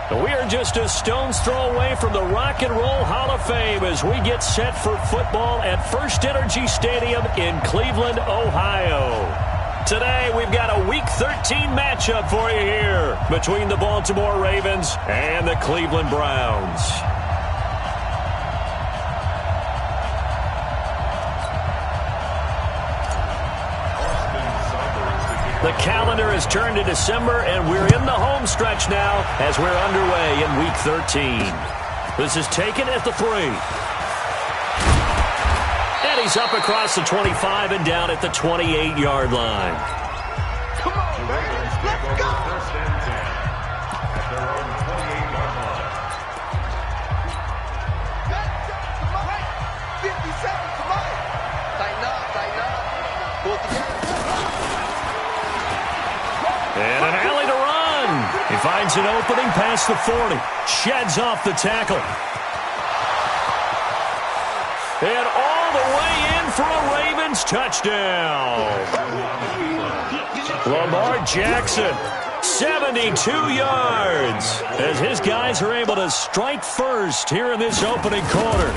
We are just a stone's throw away from the Rock and Roll Hall of Fame as we get set for football at First Energy Stadium in Cleveland, Ohio. Today, we've got a Week 13 matchup for you here between the Baltimore Ravens and the Cleveland Browns. The calendar has turned to December, and we're in the home stretch now as we're underway in Week 13. This is taken at the 3. And he's up across the 25 and down at the 28-yard line. Come on, man. Let's go. First and 10 at their own 28-yard line. Come on. 57, come on. Tighten up. Pull it together. And an alley to run. He finds an opening past the 40. Sheds off the tackle. And all the way in for a Ravens touchdown. Lamar Jackson, 72 yards, as his guys are able to strike first here in this opening quarter.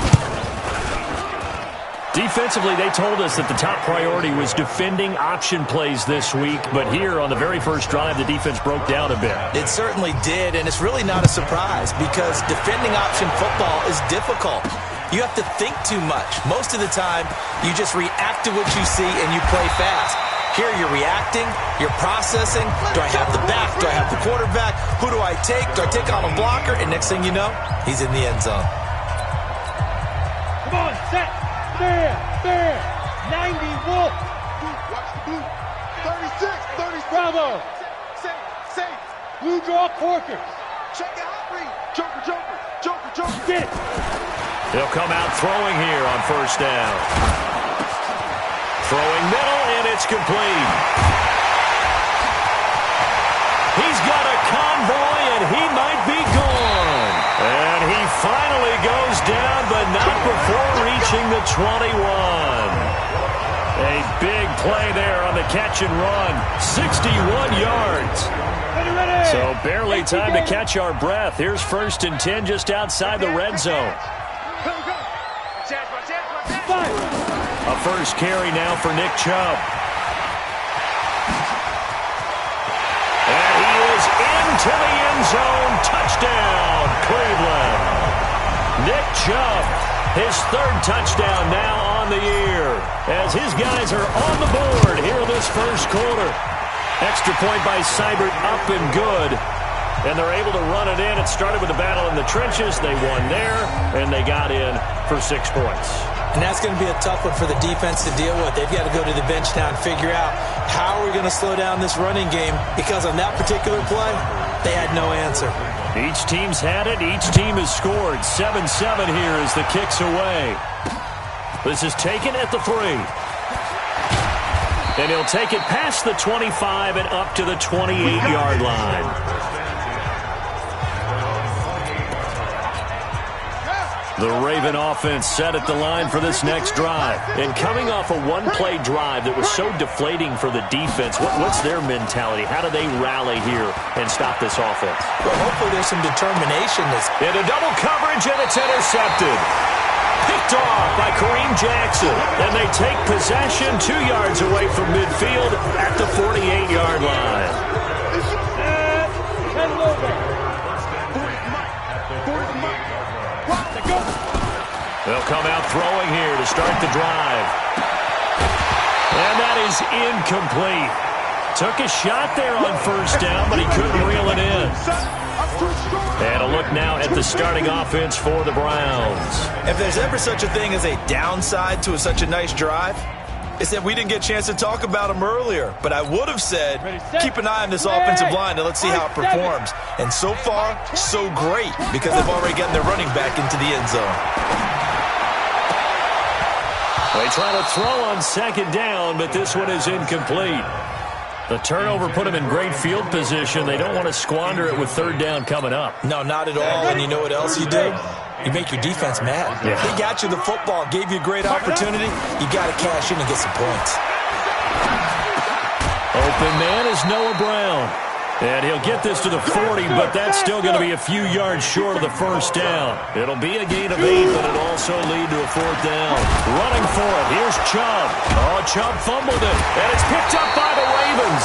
Defensively, they told us that the top priority was defending option plays this week, but here on the very first drive, the defense broke down a bit. It certainly did, and it's really not a surprise because defending option football is difficult. You have to think too much. Most of the time, you just react to what you see and you play fast. Here you're reacting, you're processing. Do I have the back? Do I have the quarterback? Who do I take? Do I take on a blocker? And next thing you know, he's in the end zone. Come on, set. There, 90, Wolf. Watch the blue. 36. Bravo. Safe. Blue draw Corkers. Check it out, read. Joker. Get it. He'll come out throwing here on first down. Throwing middle, and it's complete. He's got a convoy, and he might be gone. And he finally goes down, but not before reaching the 21. A big play there on the catch and run. 61 yards. Ready. So barely time to catch our breath. Here's first and 10 just outside the red zone. A first carry now for Nick Chubb. And he is into the end zone. Touchdown, Cleveland. Nick Chubb, his third touchdown now on the year, as his guys are on the board here in this first quarter. Extra point by Seibert, up and good. And they're able to run it in. It started with a battle in the trenches. They won there, and they got in for 6 points. And that's going to be a tough one for the defense to deal with. They've got to go to the bench now and figure out how are we going to slow down this running game, because on that particular play, they had no answer. Each team's had it. Each team has scored. 7-7 here as the kick's away. This is taken at the 3. And he'll take it past the 25 and up to the 28-yard line. The Raven offense set at the line for this next drive. And coming off a one-play drive that was so deflating for the defense, what's their mentality? How do they rally here and stop this offense? Well, hopefully there's some determination. Into double coverage, and it's intercepted. Picked off by Kareem Jackson. And they take possession 2 yards away from midfield at the 48-yard line. They'll come out throwing here to start the drive. And that is incomplete. Took a shot there on first down, but he couldn't reel it in. And a look now at the starting offense for the Browns. If there's ever such a thing as a downside to such a nice drive, it's that we didn't get a chance to talk about them earlier. But I would have said, keep an eye on this offensive line and let's see how it performs. And so far, so great, because they've already gotten their running back into the end zone. They try to throw on second down, but this one is incomplete. The turnover put them in great field position. They don't want to squander it with third down coming up. No, not at all. And you know what else you do? You make your defense mad. Yeah. They got you the football, gave you a great opportunity. You got to cash in and get some points. Open man is Noah Brown. And he'll get this to the 40, but that's still going to be a few yards short of the first down. It'll be a gain of 8, but it'll also lead to a 4th down. Running for it, here's Chubb. Oh, Chubb fumbled it, and it's picked up by the Ravens.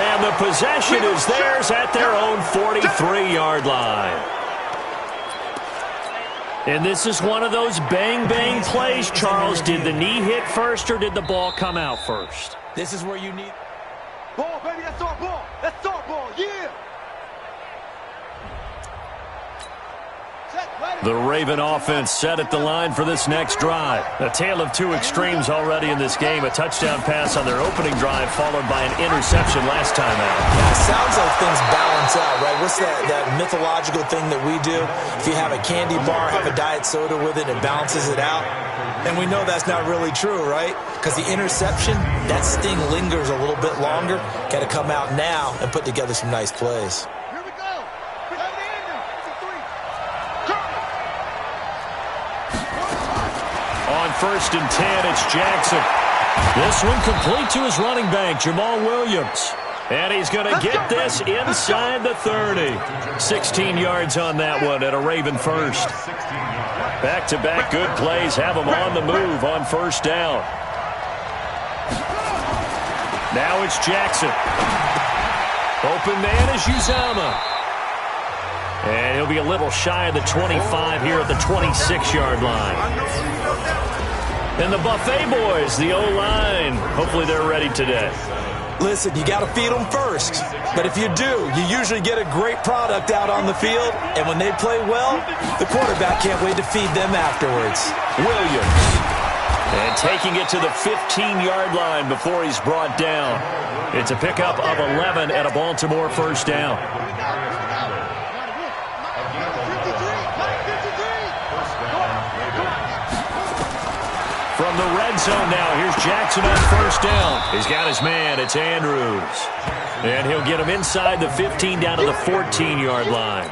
And the possession is theirs at their own 43-yard line. And this is one of those bang-bang plays, Charles. Did the knee hit first, or did the ball come out first? This is where you need... Ball, baby, that's our ball. That's our ball, yeah. The Raven offense set at the line for this next drive. A tale of two extremes already in this game. A touchdown pass on their opening drive, followed by an interception last time out. Yeah, it sounds like things balance out, right? What's that mythological thing that we do? If you have a candy bar, have a diet soda with it, it balances it out. And we know that's not really true, right? Because the interception, that sting lingers a little bit longer. Got to come out now and put together some nice plays. Here we go. On 1st and 10, it's Jackson. This one complete to his running back, Jamal Williams. And he's going to get this inside the 30. 16 yards on that one at a Raven first. Back-to-back good plays have him on the move on 1st down. Now it's Jackson. Open man is Uzama. And he'll be a little shy of the 25 here at the 26-yard line. And the Buffet boys, the O-line, hopefully they're ready today. Listen, you got to feed them first. But if you do, you usually get a great product out on the field. And when they play well, the quarterback can't wait to feed them afterwards. Williams. And taking it to the 15-yard line before he's brought down. It's a pickup of 11 at a Baltimore 1st down. From the red zone now, here's Jackson on 1st down. He's got his man, it's Andrews. And he'll get him inside the 15 down to the 14-yard line.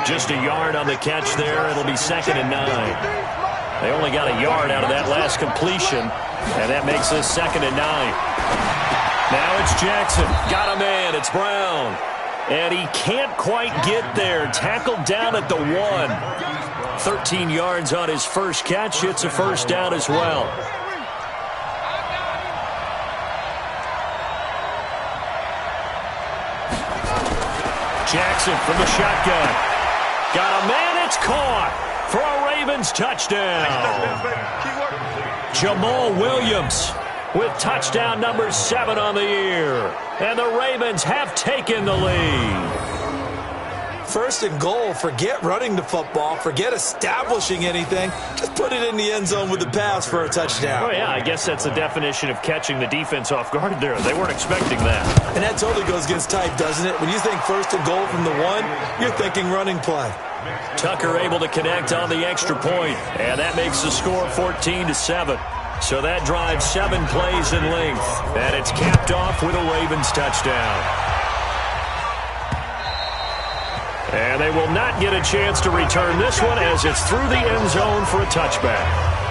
Just a yard on the catch there. It'll be 2nd and 9. They only got a yard out of that last completion, and that makes this 2nd and 9. Now it's Jackson. Got a man, it's Brown. And he can't quite get there. Tackled down at the 1. 13 yards on his first catch. It's a 1st down as well. Jackson from the shotgun. Got a man, it's caught for a Ravens touchdown. Jamal Williams with touchdown number 7 on the year. And the Ravens have taken the lead. 1st and goal, forget running the football, forget establishing anything. Just put it in the end zone with the pass for a touchdown. Oh, yeah, I guess that's the definition of catching the defense off guard there. They weren't expecting that. And that totally goes against type, doesn't it? When you think 1st and goal from the 1, you're thinking running play. Tucker able to connect on the extra point, and that makes the score 14-7. So that drives 7 plays in length, and it's capped off with a Ravens touchdown. And they will not get a chance to return this one as it's through the end zone for a touchback.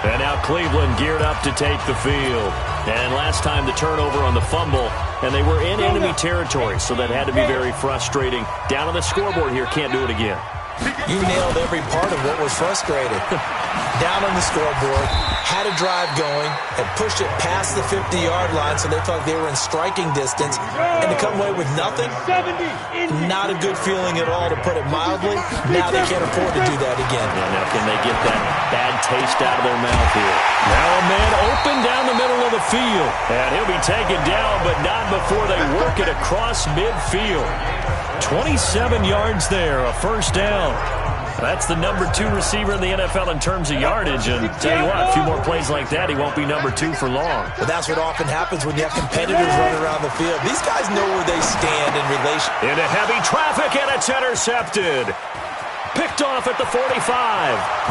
And now Cleveland geared up to take the field. And last time the turnover on the fumble, and they were in enemy territory, so that had to be very frustrating. Down on the scoreboard here, can't do it again. You nailed every part of what was frustrating. Down on the scoreboard, had a drive going, had pushed it past the 50-yard line so they felt they were in striking distance, and to come away with nothing, not a good feeling at all, to put it mildly. Now they can't afford to do that again. Yeah, now can they get that bad taste out of their mouth here? Now a man open down the middle of the field, and he'll be taken down, but not before they work it across midfield. 27 yards there, a 1st down. That's the number 2 receiver in the NFL in terms of yardage, and tell you what, a few more plays like that, he won't be number 2 for long. But that's what often happens when you have competitors running around the field. These guys know where they stand in relation. Into heavy traffic, and it's intercepted. Picked off at the 45.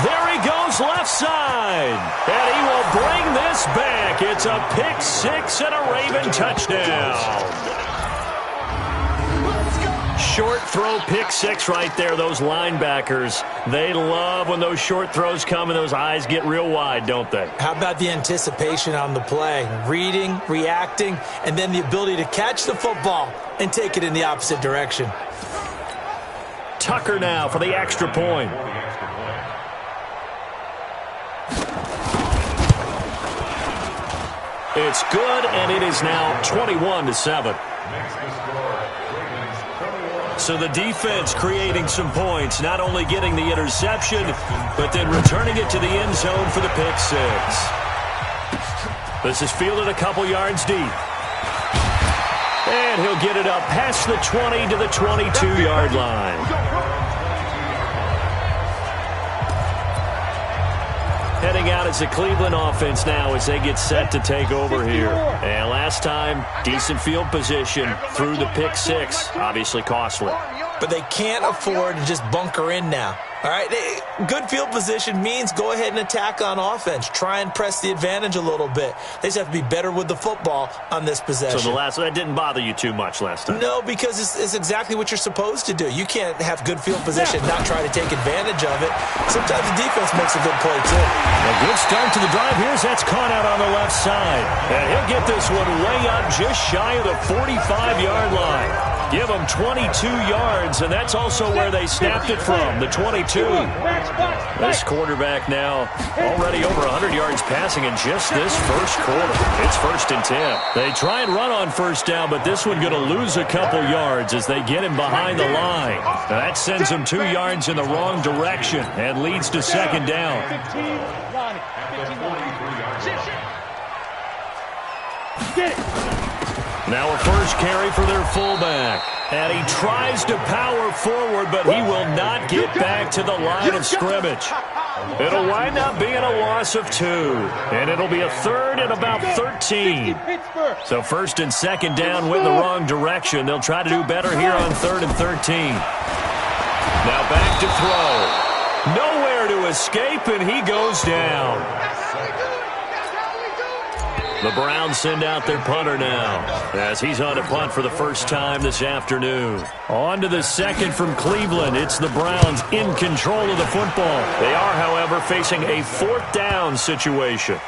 There he goes left side. And he will bring this back. It's a pick 6 and a Raven touchdown. Short throw pick six right there, those linebackers. They love when those short throws come and those eyes get real wide, don't they? How about the anticipation on the play? Reading, reacting, and then the ability to catch the football and take it in the opposite direction. Tucker now for the extra point. It's good, and it is now 21-7. So the defense creating some points, not only getting the interception, but then returning it to the end zone for the pick six. This is fielded a couple yards deep. And he'll get it up past the 20 to the 22-yard line. Heading out as the Cleveland offense now as they get set to take over here. And last time, decent field position through the pick six. Obviously costly. But they can't afford to just bunker in now. All right, good field position means go ahead and attack on offense. Try and press the advantage a little bit. They just have to be better with the football on this possession. So that didn't bother you too much last time? No, because it's exactly what you're supposed to do. You can't have good field position and not try to take advantage of it. Sometimes the defense makes a good play, too. A good start to the drive. That's caught out on the left side. And he'll get this one way up just shy of the 45-yard line. Give them 22 yards, and that's also where they snapped it from, the 22. This quarterback now already over 100 yards passing in just this first quarter. It's 1st and 10. They try and run on first down, but this one going to lose a couple yards as they get him behind the line. Now that sends him 2 yards in the wrong direction and leads to second down. Now a first carry for their fullback. And he tries to power forward, but he will not get back to the line of scrimmage. It'll wind up being a loss of 2. And it'll be a 3rd and about 13. So 1st and 2nd down went in the wrong direction. They'll try to do better here on 3rd and 13. Now back to throw. Nowhere to escape, and he goes down. The Browns send out their punter now as he's on a punt for the first time this afternoon. On to the second from Cleveland. It's the Browns in control of the football. They are, however, facing a 4th down situation.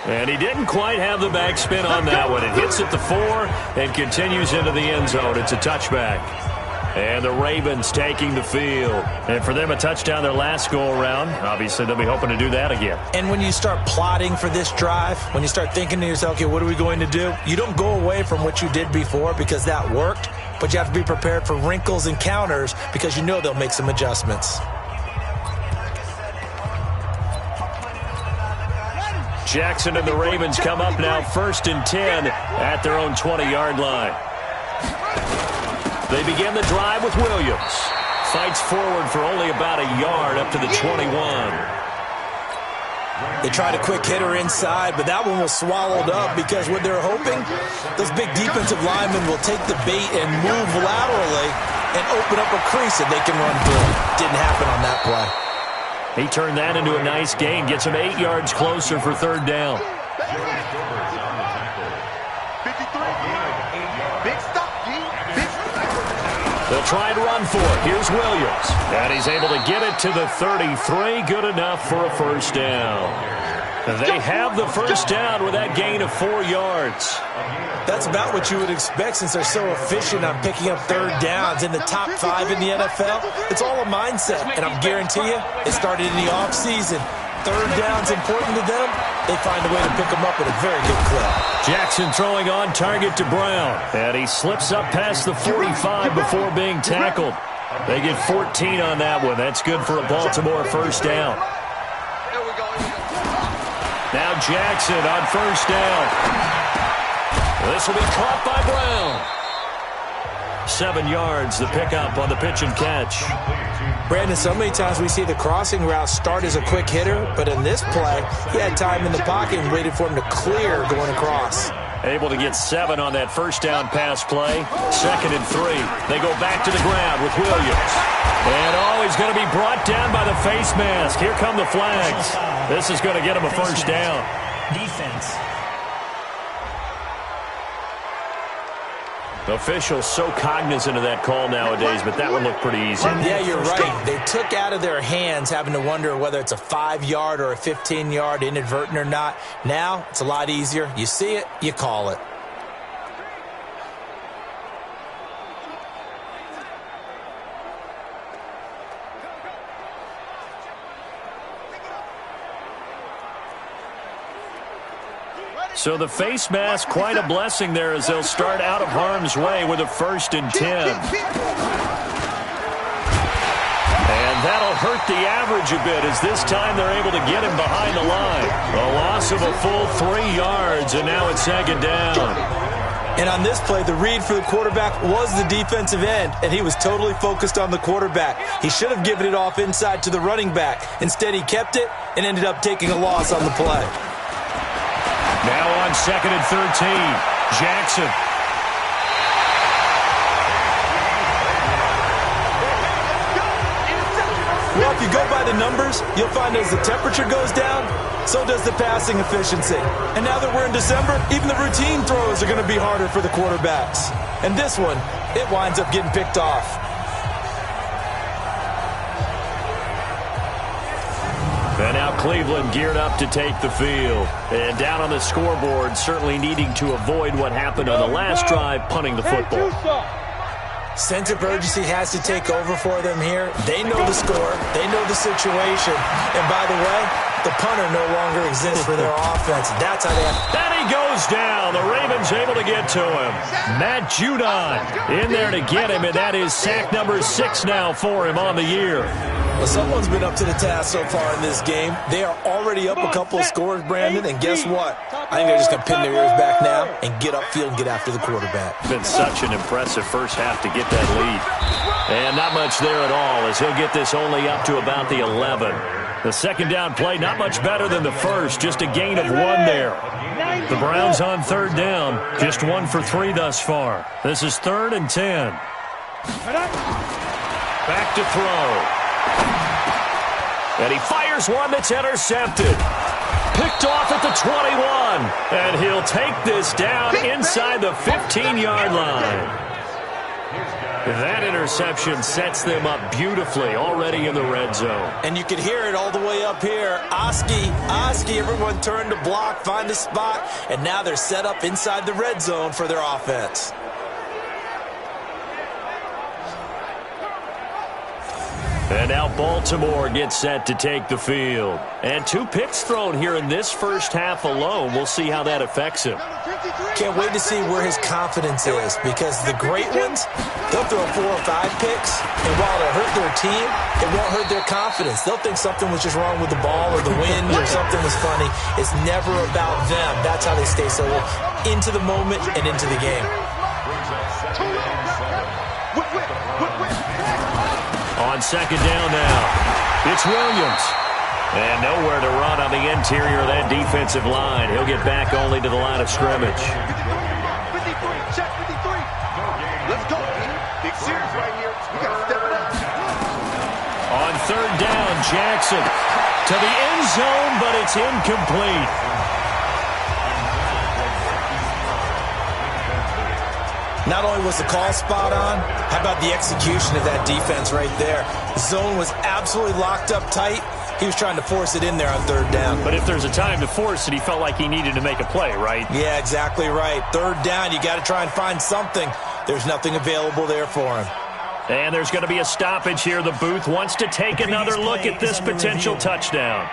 And he didn't quite have the backspin on that one. It hits at the 4 and continues into the end zone. It's a touchback. And the Ravens taking the field. And for them, a touchdown their last go-around. Obviously, they'll be hoping to do that again. And when you start plotting for this drive, when you start thinking to yourself, okay, what are we going to do? You don't go away from what you did before because that worked, but you have to be prepared for wrinkles and counters because you know they'll make some adjustments. Jackson and the Ravens come up now 1st and 10 at their own 20-yard line. They begin the drive with Williams. Fights forward for only about a yard up to the 21. They tried a quick hitter inside, but that one was swallowed up because what they're hoping, those big defensive linemen will take the bait and move laterally and open up a crease that they can run through. Didn't happen on that play. He turned that into a nice gain, gets him 8 yards closer for 3rd down. They'll try and run for it. Here's Williams. And he's able to get it to the 33. Good enough for a first down. They have the first down with that gain of 4 yards. That's about what you would expect since they're so efficient on picking up 3rd downs in the top 5 in the NFL. It's all a mindset, and I guarantee you it started in the offseason. 3rd down's important to them. They find a way to pick them up at a very good clip. Jackson throwing on target to Brown. And he slips up past the 45 before being tackled. They get 14 on that one. That's good for a Baltimore first down. Now Jackson on first down. This will be caught by Brown. 7 yards, the pickup on the pitch and catch. Brandon, so many times we see the crossing route start as a quick hitter, but in this play, he had time in the pocket and waited for him to clear going across. Able to get 7 on that first down pass play. 2nd and 3. They go back to the ground with Williams. And he's going to be brought down by the face mask. Here come the flags. This is going to get him a first down. Defense. Officials so cognizant of that call nowadays, but that one looked pretty easy. Yeah, you're right. They took out of their hands having to wonder whether it's a 5-yard or a 15-yard, inadvertent or not. Now, it's a lot easier. You see it, you call it. So the face mask, quite a blessing there as they'll start out of harm's way with a 1st and 10. And that'll hurt the average a bit as this time they're able to get him behind the line. A loss of a full 3 yards, and now it's 2nd down. And on this play, the read for the quarterback was the defensive end, and he was totally focused on the quarterback. He should have given it off inside to the running back. Instead, he kept it and ended up taking a loss on the play. Now on 2nd and 13, Jackson. Well, if you go by the numbers, you'll find as the temperature goes down, so does the passing efficiency. And now that we're in December, even the routine throws are going to be harder for the quarterbacks. And this one, it winds up getting picked off. And now Cleveland geared up to take the field. And down on the scoreboard, certainly needing to avoid what happened on the last drive, punting the football. Sense of urgency has to take over for them here. They know the score. They know the situation. And by the way, the punter no longer exists for their offense. That's how they have. And he goes down. The Ravens able to get to him. Matt Judon in there to get him, and that is sack number 6 now for him on the year. Well, someone's been up to the task so far in this game. They are already up a couple of scores, Brandon, and guess what? I think they're just going to pin their ears back now and get upfield and get after the quarterback. Been such an impressive first half to get that lead. And not much there at all as he'll get this only up to about the 11. The 2nd down play, not much better than the first, just a gain of 1 there. The Browns on 3rd down, just 1 for 3 thus far. This is 3rd and 10. Back to throw. And he fires one that's intercepted. Picked off at the 21. And he'll take this down inside the 15-yard line. That interception sets them up beautifully already in the red zone. And you can hear it all the way up here. Oski, everyone turned to block, find a spot, and now they're set up inside the red zone for their offense. And now Baltimore gets set to take the field. And 2 picks thrown here in this first half alone. We'll see how that affects him. Can't wait to see where his confidence is, because the great ones, they'll throw 4 or 5 picks, and while it'll hurt their team, it won't hurt their confidence. They'll think something was just wrong with the ball or the wind or something was funny. It's never about them. That's how they stay so into the moment and into the game. On 2nd down now, it's Williams. And nowhere to run on the interior of that defensive line. He'll get back only to the line of scrimmage. 53, check 53. Let's go. Big series right here. We got to step it up. On 3rd down, Jackson to the end zone, but it's incomplete. Not only was the call spot on, how about the execution of that defense right there? The zone was absolutely locked up tight. He was trying to force it in there on 3rd down. But if there's a time to force it, he felt like he needed to make a play, right? Yeah, exactly right. 3rd down, you got to try and find something. There's nothing available there for him. And there's going to be a stoppage here. The booth wants to take another look at this potential touchdown.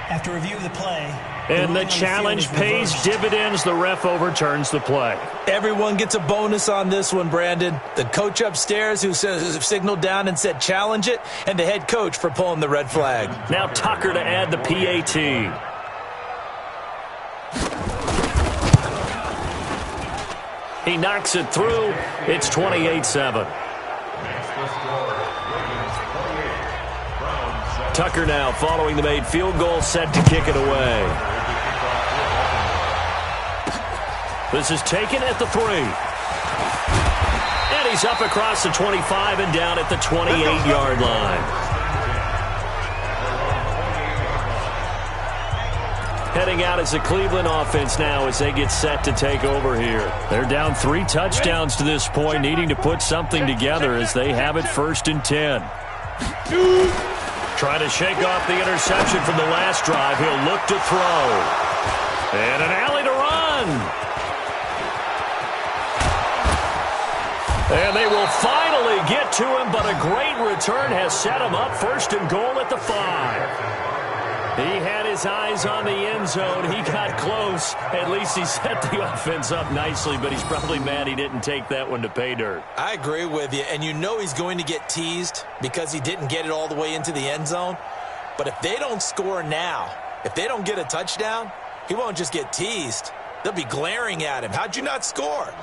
After review of the play, and the challenge pays dividends. The ref overturns the play. Everyone gets a bonus on this one, Brandon. The coach upstairs who signaled down and said challenge it, and the head coach for pulling the red flag. Now Tucker to add the PAT. He knocks it through. It's 28-7. Tucker now following the made field goal, set to kick it away. This is taken at the 3. And he's up across the 25 and down at the 28-yard line. Heading out is the Cleveland offense now as they get set to take over here. They're down 3 touchdowns to this point, needing to put something together as they have it 1st and 10. Trying to shake off the interception from the last drive. He'll look to throw. And an alley to run. And they will finally get to him, but a great return has set him up 1st and goal at the 5. He had his eyes on the end zone. He got close. At least he set the offense up nicely, but he's probably mad he didn't take that one to pay dirt. I agree with you, and you know he's going to get teased because he didn't get it all the way into the end zone. But if they don't score now, if they don't get a touchdown, he won't just get teased. They'll be glaring at him. How'd you not score?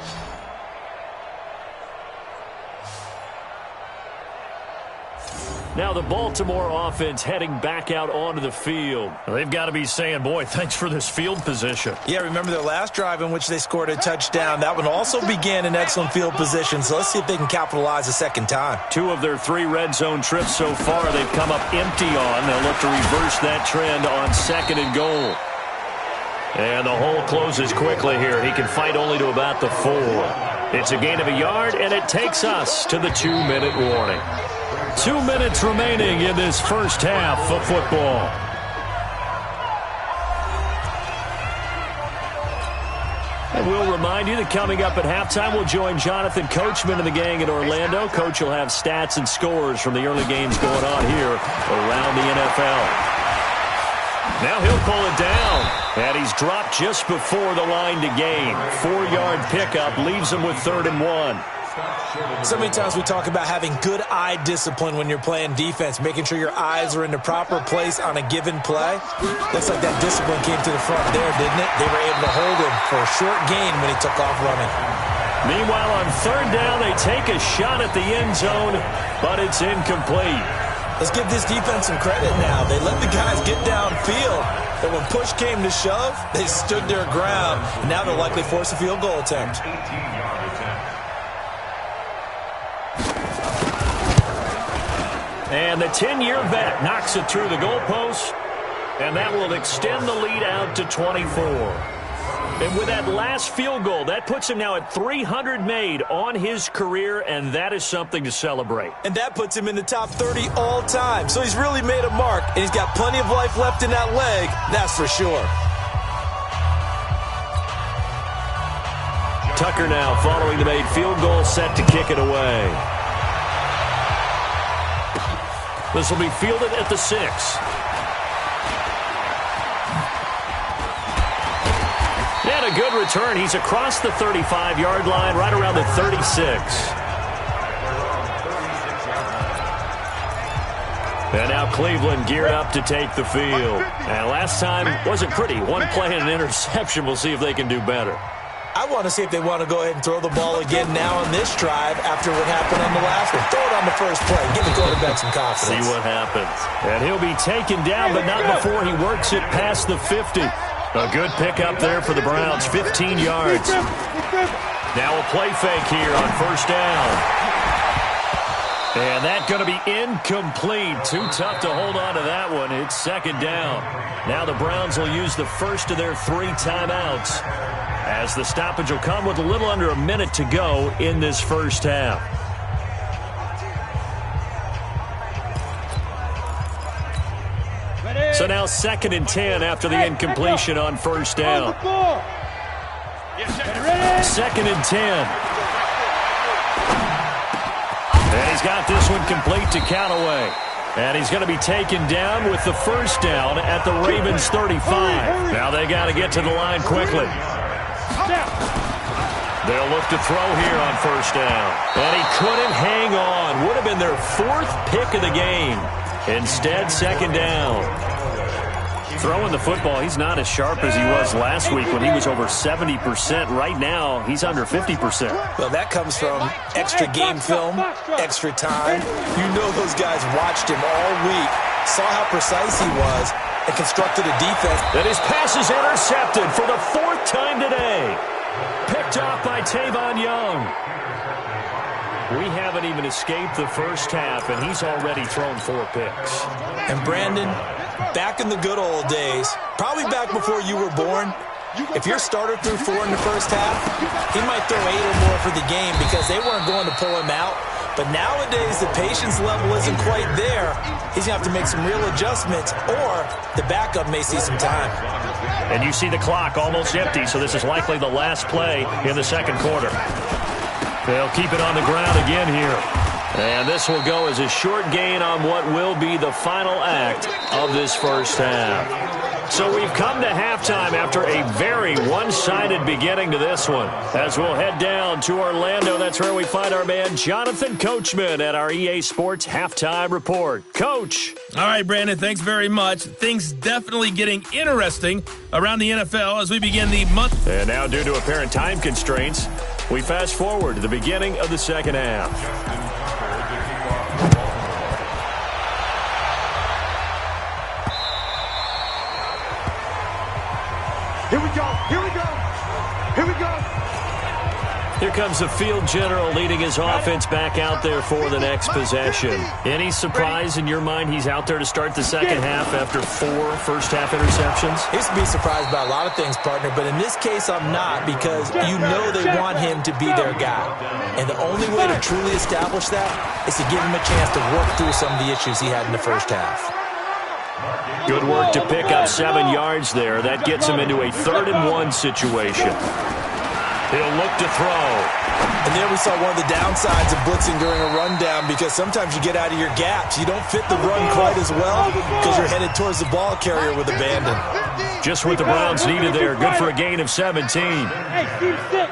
Now the Baltimore offense heading back out onto the field. They've got to be saying, boy, thanks for this field position. Yeah, remember their last drive in which they scored a touchdown. That one also began in excellent field position, so let's see if they can capitalize a second time. 2 of their 3 red zone trips so far they've come up empty on. They'll look to reverse that trend on 2nd and goal. And the hole closes quickly here. He can fight only to about the 4. It's a gain of a yard, and it takes us to the 2-minute warning. 2 minutes remaining in this first half of football. And we'll remind you that coming up at halftime, we'll join Jonathan Coachman and the gang in Orlando. Coach will have stats and scores from the early games going on here around the NFL. Now he'll pull it down. And he's dropped just before the line to gain. 4-yard pickup leaves him with 3rd and 1. So many times we talk about having good eye discipline when you're playing defense, making sure your eyes are in the proper place on a given play. Looks like that discipline came to the front there, didn't it? They were able to hold him for a short gain when he took off running. Meanwhile, on 3rd down, they take a shot at the end zone, but it's incomplete. Let's give this defense some credit now. They let the guys get downfield, but when push came to shove, they stood their ground, and now they'll likely force a field goal attempt. And the 10-year vet knocks it through the goalpost, and that will extend the lead out to 24. And with that last field goal, that puts him now at 300 made on his career, and that is something to celebrate. And that puts him in the top 30 all time. So he's really made a mark, and he's got plenty of life left in that leg, that's for sure. Tucker now following the made field goal, set to kick it away. This will be fielded at the 6. And a good return. He's across the 35-yard line, right around the 36. And now Cleveland geared up to take the field. And last time wasn't pretty. One play and an interception. We'll see if they can do better. I want to see if they want to go ahead and throw the ball again now on this drive after what happened on the last one. Throw it on the first play. Give the quarterback some confidence. See what happens. And he'll be taken down, but not before he works it past the 50. A good pickup there for the Browns, 15 yards. Now a play fake here on 1st down. And that's going to be incomplete. Too tough to hold on to that one. It's 2nd down. Now the Browns will use the first of their 3 timeouts, as the stoppage will come with a little under a minute to go in this first half. So now 2nd and 10 after the incompletion on 1st down. 2nd and 10. And he's got this one complete to Callaway. And he's going to be taken down with the 1st down at the Ravens 35. Now they got to get to the line quickly. They'll look to throw here on 1st down. And he couldn't hang on. Would have been their 4th pick of the game. Instead, 2nd down. Throwing the football, he's not as sharp as he was last week when he was over 70%. Right now, he's under 50%. Well, that comes from extra game film, extra time. You know those guys watched him all week saw how precise he was, and constructed a defense. And his pass is intercepted for the 4th time today. Picked off by Tavon Young. We haven't even escaped the first half, and he's already thrown 4 picks. And Brandon, back in the good old days, probably back before you were born, if your starter threw 4 in the first half, he might throw 8 or more for the game because they weren't going to pull him out. But nowadays, the patience level isn't quite there. He's going to have to make some real adjustments, or the backup may see some time. And you see the clock almost empty, so this is likely the last play in the second quarter. They'll keep it on the ground again here. And this will go as a short gain on what will be the final act of this first half. So we've come to halftime after a very one-sided beginning to this one. As we'll head down to Orlando, that's where we find our man Jonathan Coachman at our EA Sports Halftime Report. Coach. All right, Brandon, thanks very much. Things definitely getting interesting around the NFL as we begin the month. And now, due to apparent time constraints, we fast forward to the beginning of the second half. Here we go. Here we go. Here we go. Here comes the field general leading his offense back out there for the next possession. Any surprise in your mind he's out there to start the second half after 4 first-half interceptions? I used to be surprised by a lot of things, partner, but in this case I'm not because you know they want him to be their guy. And the only way to truly establish that is to give him a chance to work through some of the issues he had in the first half. Good work to pick up 7 yards there. That gets him into a 3rd-and-1 situation. He'll look to throw. And there we saw one of the downsides of blitzing during a rundown because sometimes you get out of your gaps. You don't fit the run quite as well because you're headed towards the ball carrier with abandon. Just what the Browns needed there. Good for a gain of 17.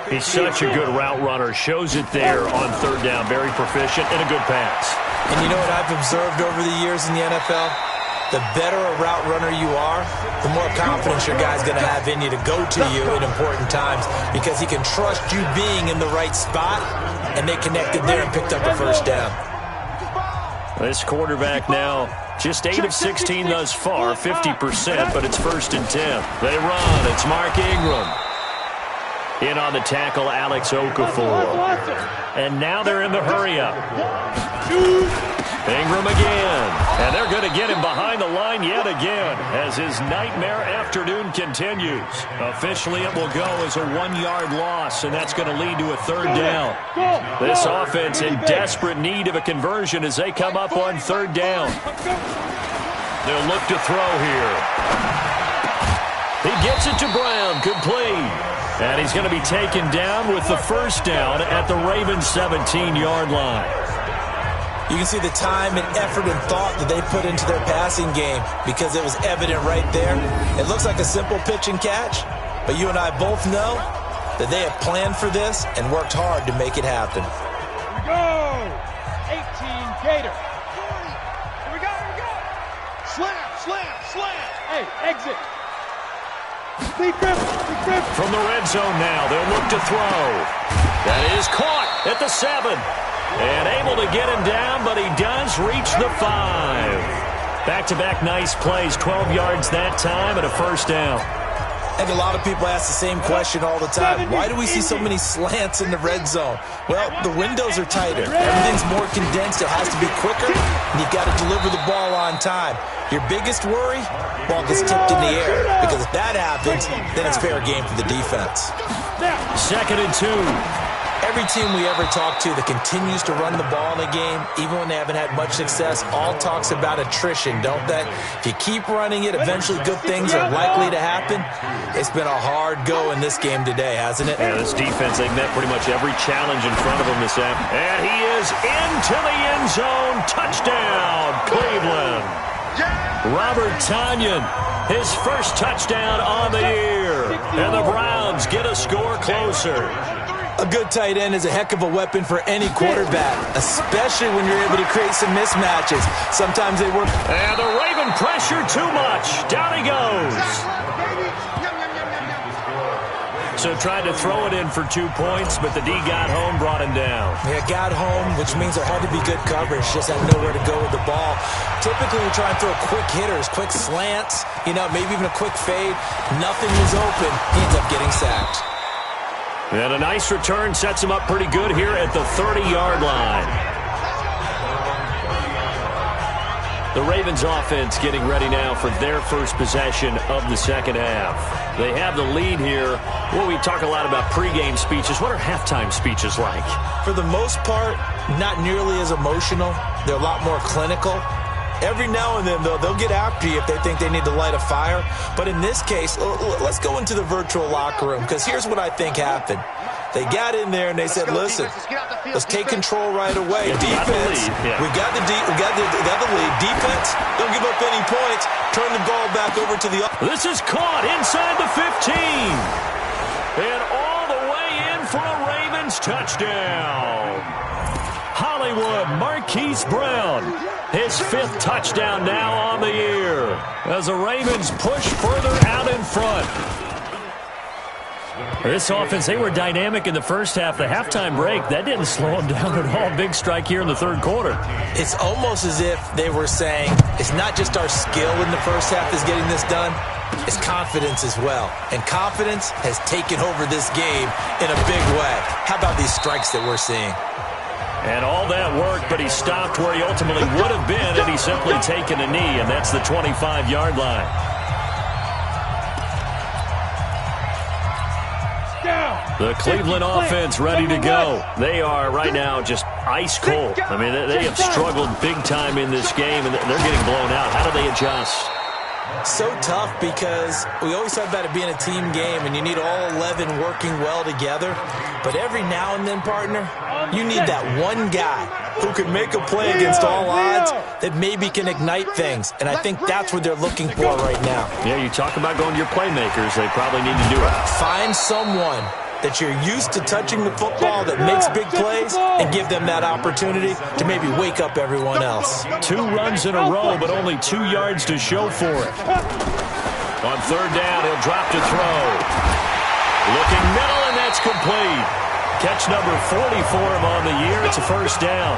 He's such a good route runner. Shows it there on 3rd down. Very proficient and a good pass. And you know what I've observed over the years in the NFL? The better a route runner you are, the more confidence your guy's going to have in you to go to you in important times because he can trust you being in the right spot, and they connected there and picked up a first down. This quarterback now just 8 of 16 thus far, 50%, but it's 1st and 10. They run. It's Mark Ingram. In on the tackle, Alex Okafor. And now they're in the hurry-up. Ingram again. And they're going to get him behind the line yet again as his nightmare afternoon continues. Officially, it will go as a 1-yard loss, and that's going to lead to a 3rd down. This offense in desperate need of a conversion as they come up on 3rd down. They'll look to throw here. He gets it to Brown. Complete. And he's going to be taken down with the 1st down at the Ravens' 17-yard line. You can see the time and effort and thought that they put into their passing game because it was evident right there. It looks like a simple pitch and catch, but you and I both know that they have planned for this and worked hard to make it happen. Here we go. 18 Gator. Here we go. Here we go. Slam, slam, slam. Hey, exit. Lead grip. From the red zone now, they'll look to throw. That is caught at the 7. And able to get him down, but he does reach the 5. Back-to-back nice plays, 12 yards that time and a 1st down. I think a lot of people ask the same question all the time. Why do we see so many slants in the red zone? Well, the windows are tighter. Everything's more condensed. It has to be quicker, and you've got to deliver the ball on time. Your biggest worry? Ball gets tipped in the air. Because if that happens, then it's fair game for the defense. 2nd and 2. Every team we ever talk to that continues to run the ball in a game, even when they haven't had much success, all talks about attrition, don't they? If you keep running it, eventually good things are likely to happen. It's been a hard go in this game today, hasn't it? Yeah, this defense, they've met pretty much every challenge in front of them this afternoon. And he is into the end zone. Touchdown, Cleveland. Robert Tonyan, his 1st touchdown on the year. And the Browns get a score closer. A good tight end is a heck of a weapon for any quarterback, especially when you're able to create some mismatches. Sometimes they work. And the Raven pressure too much. Down he goes. So tried to throw it in for 2 points, but the D got home, brought him down. Yeah, got home, which means there had to be good coverage. Just had nowhere to go with the ball. Typically, we try and throw quick hitters, quick slants, maybe even a quick fade. Nothing was open. He ends up getting sacked. And a nice return sets him up pretty good here at the 30-yard line. The Ravens offense getting ready now for their first possession of the second half. They have the lead here. Well, we talk a lot about pregame speeches. What are halftime speeches like? For the most part, not nearly as emotional. They're a lot more clinical. Every now and then, though, they'll get after you if they think they need to light a fire. But in this case, let's go into the virtual locker room, because here's what I think happened. They got in there and they said, listen, let's take control right away. Defense, we got the lead. Defense, don't give up any points. Turn the ball back over to the... This is caught inside the 15. And all the way in for a Ravens touchdown. Hollywood Marquise Brown, his 5th touchdown now on the year, as the Ravens push further out in front. This offense, they were dynamic in the first half. The halftime break, that didn't slow them down at all. Big strike here in the third quarter. It's almost as if they were saying, it's not just our skill in the first half that's getting this done, it's confidence as well. And confidence has taken over this game in a big way. How about these strikes that we're seeing? And all that work, but he stopped where he ultimately would have been had he simply taken a knee, and that's the 25-yard line. The Cleveland offense ready to go. They are right now just ice cold. I mean, they have struggled big time in this game, and they're getting blown out. How do they adjust? So tough, because we always talk about it being a team game, and you need all 11 working well together. But every now and then, partner, you need that one guy who can make a play against all odds that maybe can ignite things. And I think that's what they're looking for right now. Yeah, you talk about going to your playmakers. They probably need to do it. Find someone that you're used to touching the football that makes big plays and give them that opportunity to maybe wake up everyone else. 2 runs in a row, but only 2 yards to show for it. On third down, he'll drop to throw. Looking middle, and that's complete. Catch number 40 for him on the year. It's a first down.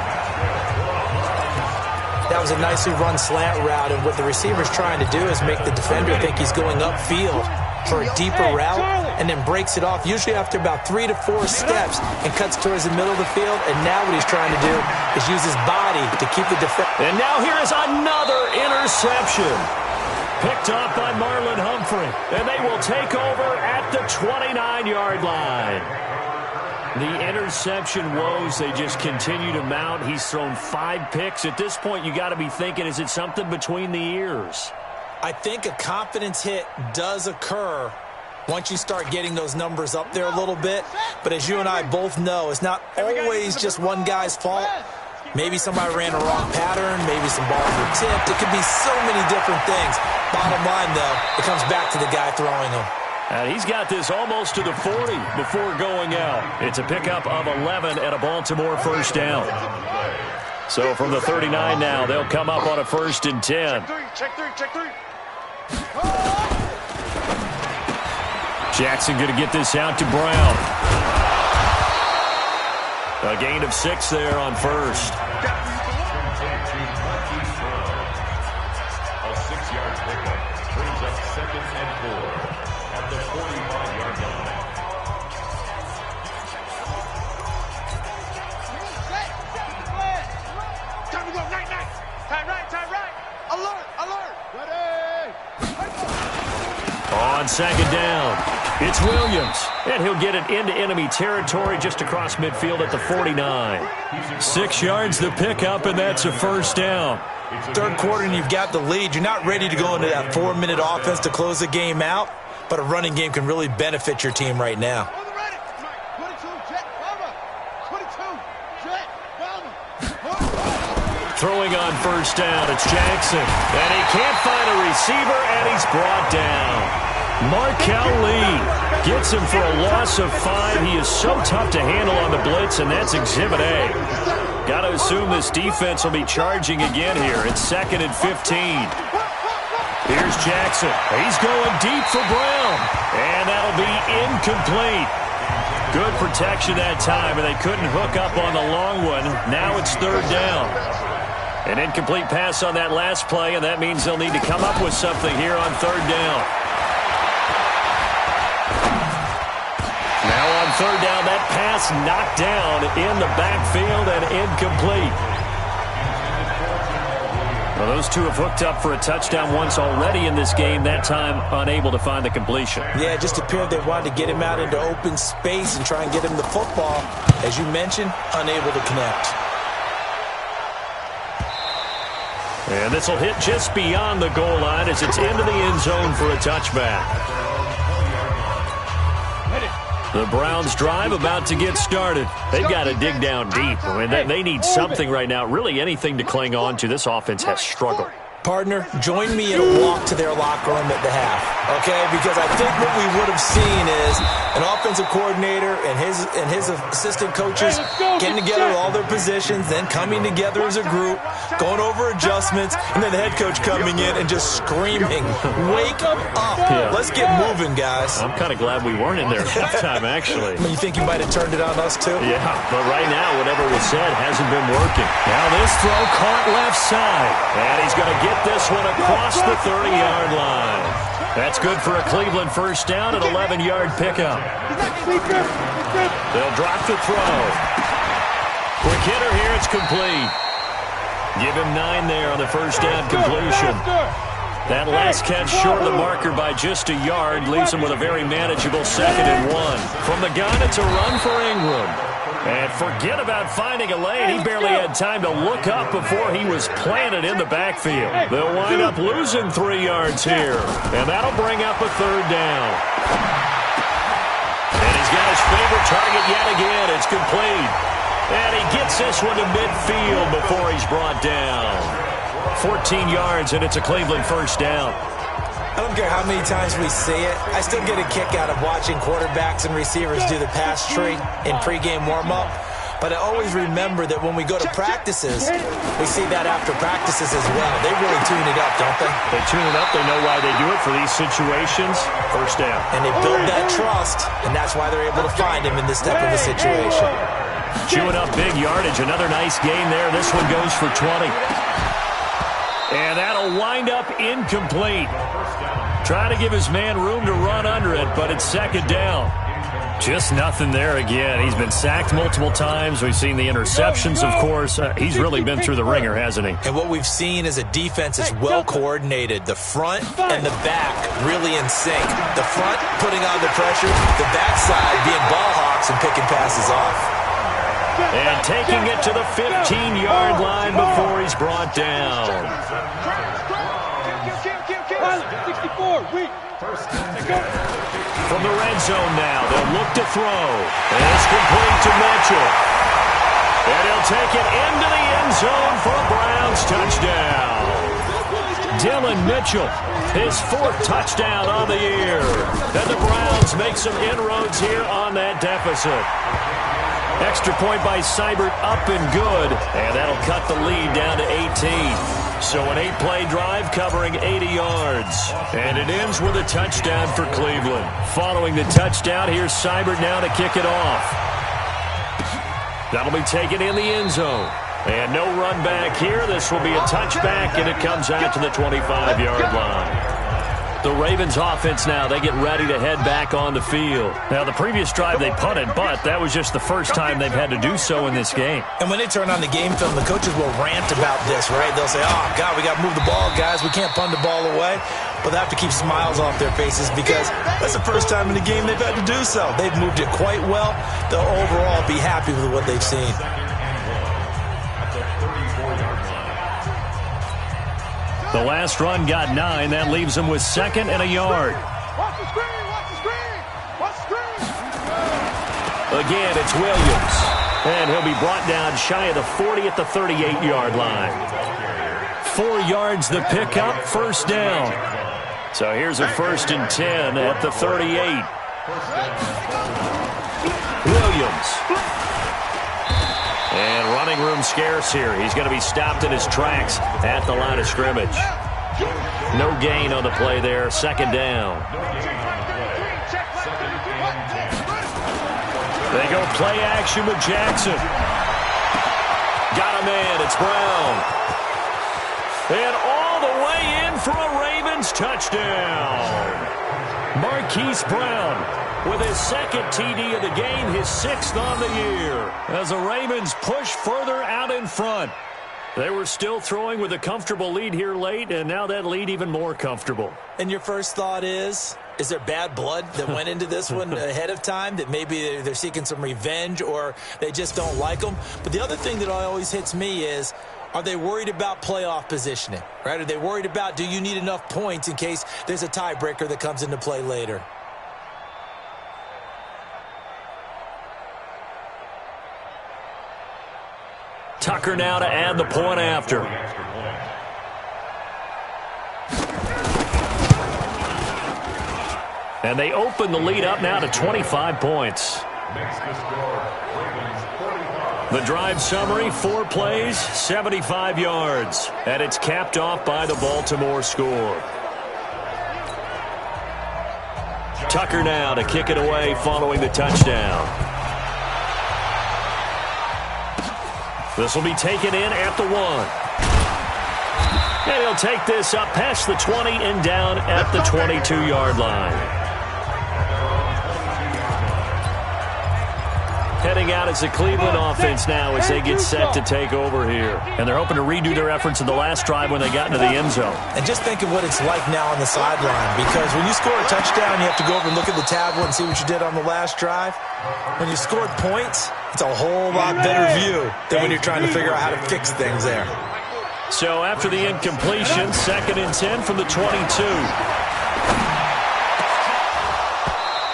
That was a nicely run slant route, and what the receiver's trying to do is make the defender think he's going upfield for a deeper route, and then breaks it off, usually after about 3 to 4 steps, and cuts towards the middle of the field. And now what he's trying to do is use his body to keep the defense. And now here is another interception. Picked up by Marlon Humphrey, and they will take over at the 29-yard line. The interception woes, they just continue to mount. He's thrown 5 picks. At this point, you got to be thinking, is it something between the ears? I think a confidence hit does occur once you start getting those numbers up there a little bit. But as you and I both know, it's not always just one guy's fault. Maybe somebody ran a wrong pattern. Maybe some balls were tipped. It could be so many different things. Bottom line, though, it comes back to the guy throwing them. And he's got this almost to the 40 before going out. It's a pickup of 11 and a Baltimore first down. So from the 39 now, they'll come up on a 1st and 10. Check three. Jackson going to get this out to Brown. A gain of 6 there on first. A 6-yard pickup brings up 2nd and 4 at the 45-yard line. Time to go, night. Time right. Alert. Ready. On 2nd down, it's Williams. And he'll get it into enemy territory just across midfield at the 49. 6 yards the pickup, and that's a first down. Third quarter, and you've got the lead. You're not ready to go into that 4-minute offense to close the game out, but a running game can really benefit your team right now. Throwing on first down, it's Jackson. And he can't find a receiver, and he's brought down. Markel Lee gets him for a loss of 5. He is so tough to handle on the blitz, and that's Exhibit A. Got to assume this defense will be charging again here. It's 2nd and 15. Here's Jackson. He's going deep for Brown. And that'll be incomplete. Good protection that time, and they couldn't hook up on the long one. Now it's third down. An incomplete pass on that last play, and that means they'll need to come up with something here on third down. Now on third down, that pass knocked down in the backfield and incomplete. Well, those two have hooked up for a touchdown once already in this game, that time unable to find the completion. Yeah, it just appeared they wanted to get him out into open space and try and get him the football. As you mentioned, unable to connect. And this will hit just beyond the goal line as it's into the end zone for a touchback. The Browns drive about to get started. They've got to dig down deep. I mean, they need something right now, really anything to cling on to. This offense has struggled. Partner, join me in a walk to their locker room at the half, okay? Because I think what we would have seen is an offensive coordinator and his assistant coaches getting together all their positions, then coming together as a group, going over adjustments, and then the head coach coming in and just screaming, "Wake up! Yeah. Let's get moving, guys." I'm kind of glad we weren't in there at halftime, actually. You think you might have turned it on us, too? Yeah, but right now, whatever was said hasn't been working. Now this throw caught left side, and he's going to get this one across the 30-yard line. That's good for a Cleveland first down, an 11-yard pickup. They'll drop the throw. Quick hitter here, it's complete. Give him 9 there on the first down completion. That last catch short of the marker by just a yard leaves him with a very manageable 2nd and 1. From the gun, it's a run for Ingram. And forget about finding a lane. He barely had time to look up before he was planted in the backfield. They'll wind up losing 3 yards here. And that'll bring up a third down. And he's got his favorite target yet again. It's complete. And he gets this one to midfield before he's brought down. 14 yards, and it's a Cleveland first down. I don't care how many times we see it. I still get a kick out of watching quarterbacks and receivers do the pass tree in pregame warm-up. But I always remember that when we go to practices, we see that after practices as well. They really tune it up, don't they? They tune it up. They know why they do it for these situations. First down. And they build that trust, and that's why they're able to find him in this type of a situation. Chewing up big yardage. Another nice gain there. This one goes for 20. And that'll wind up incomplete. Trying to give his man room to run under it, but it's second down. Just nothing there again. He's been sacked multiple times. We've seen the interceptions, of course. He's really been through the ringer, hasn't he? And what we've seen is a defense is well coordinated. The front and the back really in sync. The front putting on the pressure, the backside being ball hawks and picking passes off. And taking it to the 15-yard line before he's brought down. 64, From the red zone now, they'll look to throw. And it's complete to Mitchell. And he'll take it into the end zone for a Browns touchdown. Dylan Mitchell, his 4th touchdown on the year. And the Browns make some inroads here on that deficit. Extra point by Seibert, up and good. And that'll cut the lead down to 18. So an 8-play drive covering 80 yards. And it ends with a touchdown for Cleveland. Following the touchdown, here's Seibert now to kick it off. That'll be taken in the end zone. And no run back here. This will be a touchback, and it comes out to the 25-yard line. The Ravens offense now, they get ready to head back on the field. Now, the previous drive they punted, but that was just the first time they've had to do so in this game. And when they turn on the game film, the coaches will rant about this, right? They'll say, oh, God, we got to move the ball, guys. We can't punt the ball away. But they have to keep smiles off their faces because that's the first time in the game they've had to do so. They've moved it quite well. They'll overall be happy with what they've seen. The last run got 9. That leaves him with 2nd and a yard. Watch the screen, watch the screen, watch the screen. Again, it's Williams. And he'll be brought down shy of the 40 at the 38-yard line. 4 yards the pickup, first down. So here's a 1st and 10 at the 38. Williams. And running room scarce here. He's going to be stopped in his tracks at the line of scrimmage. No gain on the play there. Second down. They go play action with Jackson. Got a man. It's Brown. And all the way in for a Ravens touchdown. Marquise Brown with his second TD of the game, his 6th on the year. As the Ravens push further out in front. They were still throwing with a comfortable lead here late, and now that lead even more comfortable. And your first thought is there bad blood that went into this one ahead of time, that maybe they're seeking some revenge or they just don't like them? But the other thing that always hits me is, are they worried about playoff positioning, right? Are they worried about, do you need enough points in case there's a tiebreaker that comes into play later? Tucker now to add the point after. And they open the lead up now to 25 points. The drive summary, 4 plays, 75 yards. And it's capped off by the Baltimore score. Tucker now to kick it away following the touchdown. This will be taken in at the 1. And he'll take this up past the 20 and down at the 22-yard line. Heading out as the Cleveland offense now as they get set to take over here. And they're hoping to redo their efforts in the last drive when they got into the end zone. And just think of what it's like now on the sideline, because when you score a touchdown, you have to go over and look at the tablet and see what you did on the last drive. When you scored points, it's a whole lot better view than when you're trying to figure out how to fix things there. So after the incompletion, 2nd and 10 from the 22.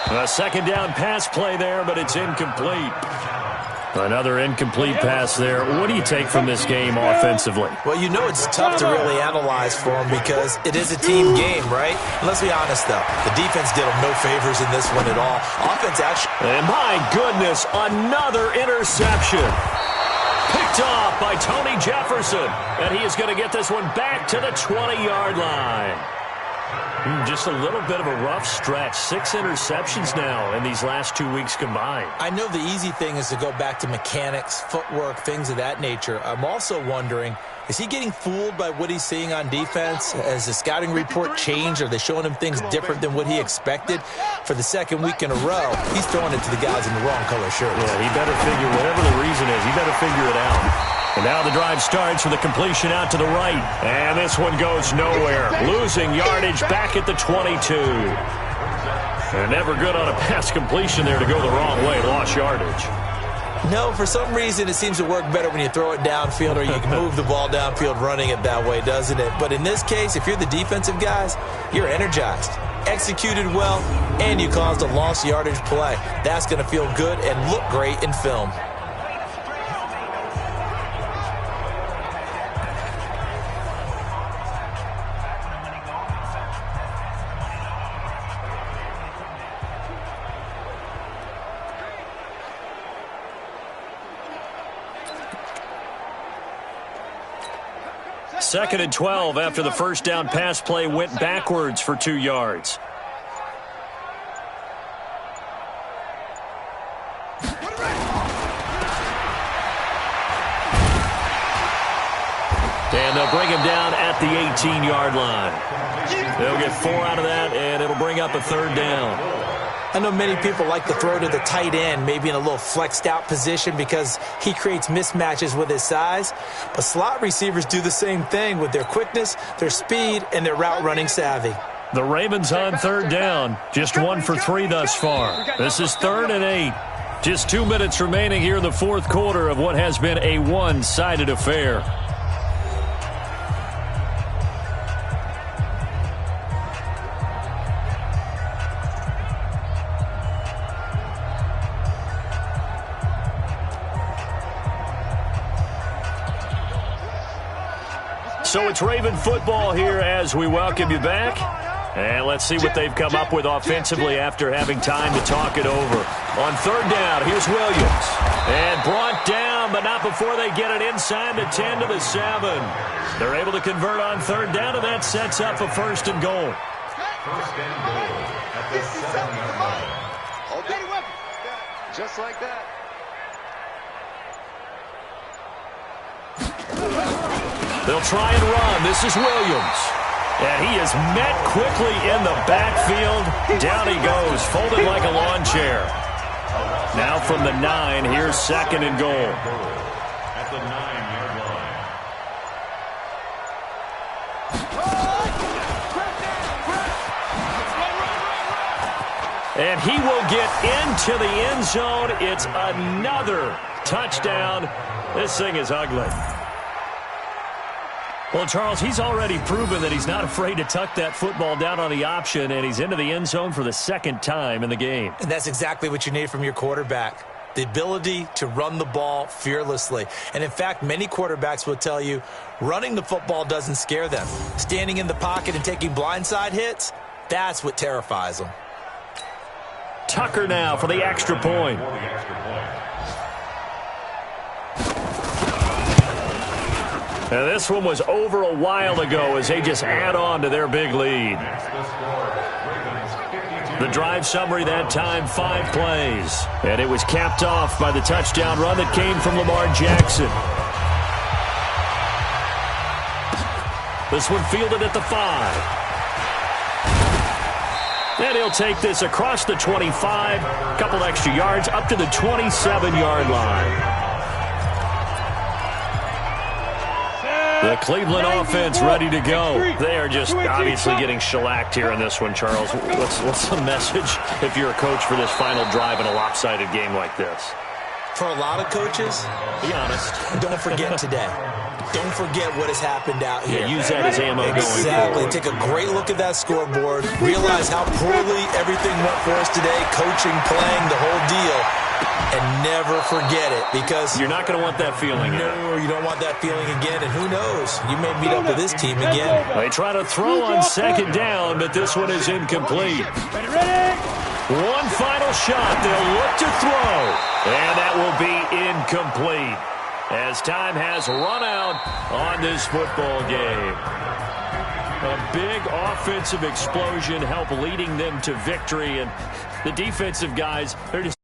A second down pass play there, but it's incomplete. Another incomplete pass there. What do you take from this game offensively? Well, you know it's tough to really analyze for them because it is a team game, right? And let's be honest, though. The defense did them no favors in this one at all. Offense actually... And my goodness, another interception. Picked off by Tony Jefferson. And he is going to get this one back to the 20-yard line. Just a little bit of a rough stretch. 6 interceptions now in these last 2 weeks combined. I know the easy thing is to go back to mechanics, footwork, things of that nature. I'm also wondering, is he getting fooled by what he's seeing on defense? Has the scouting report changed? Are they showing him things different than what he expected? For the 2nd week in a row, he's throwing it to the guys in the wrong color shirts. Yeah, he better figure, whatever the reason is, he better figure it out. And now the drive starts with a completion out to the right. And this one goes nowhere. Losing yardage back at the 22. And never good on a pass completion there to go the wrong way. Lost yardage. No, for some reason it seems to work better when you throw it downfield or you can move the ball downfield running it that way, doesn't it? But in this case, if you're the defensive guys, you're energized, executed well, and you caused a lost yardage play. That's going to feel good and look great in film. Second and 12 after the first down pass play went backwards for 2 yards. And they'll bring him down at the 18-yard line. They'll get 4 out of that, and it'll bring up a 3rd down. I know many people like to throw to the tight end, maybe in a little flexed out position because he creates mismatches with his size. But slot receivers do the same thing with their quickness, their speed, and their route running savvy. The Ravens on 3rd down. Just 1 for 3 thus far. This is 3rd and 8. Just 2 minutes remaining here in the 4th quarter of what has been a one-sided affair. So it's Raven football here as we welcome you back. And let's see what they've come up with offensively after having time to talk it over. On 3rd down, here's Williams. And brought down them, but not before they get it inside the 10 to the 7. They're able to convert on third down, and that sets up a first and goal. First and goal at the 7-yard line. Just like that. They'll try and run. This is Williams. And he is met quickly in the backfield. Down he goes, folded like a lawn chair. Now from the 9, here's second and goal. At the 9-yard line. And he will get into the end zone. It's another touchdown. This thing is ugly. Well, Charles, he's already proven that he's not afraid to tuck that football down on the option, and he's into the end zone for the second time in the game. And that's exactly what you need from your quarterback, the ability to run the ball fearlessly. And, in fact, many quarterbacks will tell you running the football doesn't scare them. Standing in the pocket and taking blindside hits, that's what terrifies them. Tucker now for the extra point. Now this one was over a while ago as they just add on to their big lead. The drive summary that time, 5 plays. And it was capped off by the touchdown run that came from Lamar Jackson. This one fielded at the 5. And he'll take this across the 25, a couple extra yards, up to the 27-yard line. The Cleveland offense ready to go. They are just obviously getting shellacked here in this one, Charles. What's the message if you're a coach for this final drive in a lopsided game like this? For a lot of coaches, be honest, don't forget today. Don't forget what has happened out here. Yeah, use that as ammo going forward. Exactly. Take a great look at that scoreboard. Realize how poorly everything went for us today. Coaching, playing, the whole deal. And never forget it, because you're not going to want that feeling again. No, you don't want that feeling again. And who knows? You may meet up with this team again. They try to throw on second down, but this one is incomplete. Ready? One final shot. They'll look to throw. And that will be incomplete as time has run out on this football game. A big offensive explosion helped leading them to victory. And the defensive guys, they're just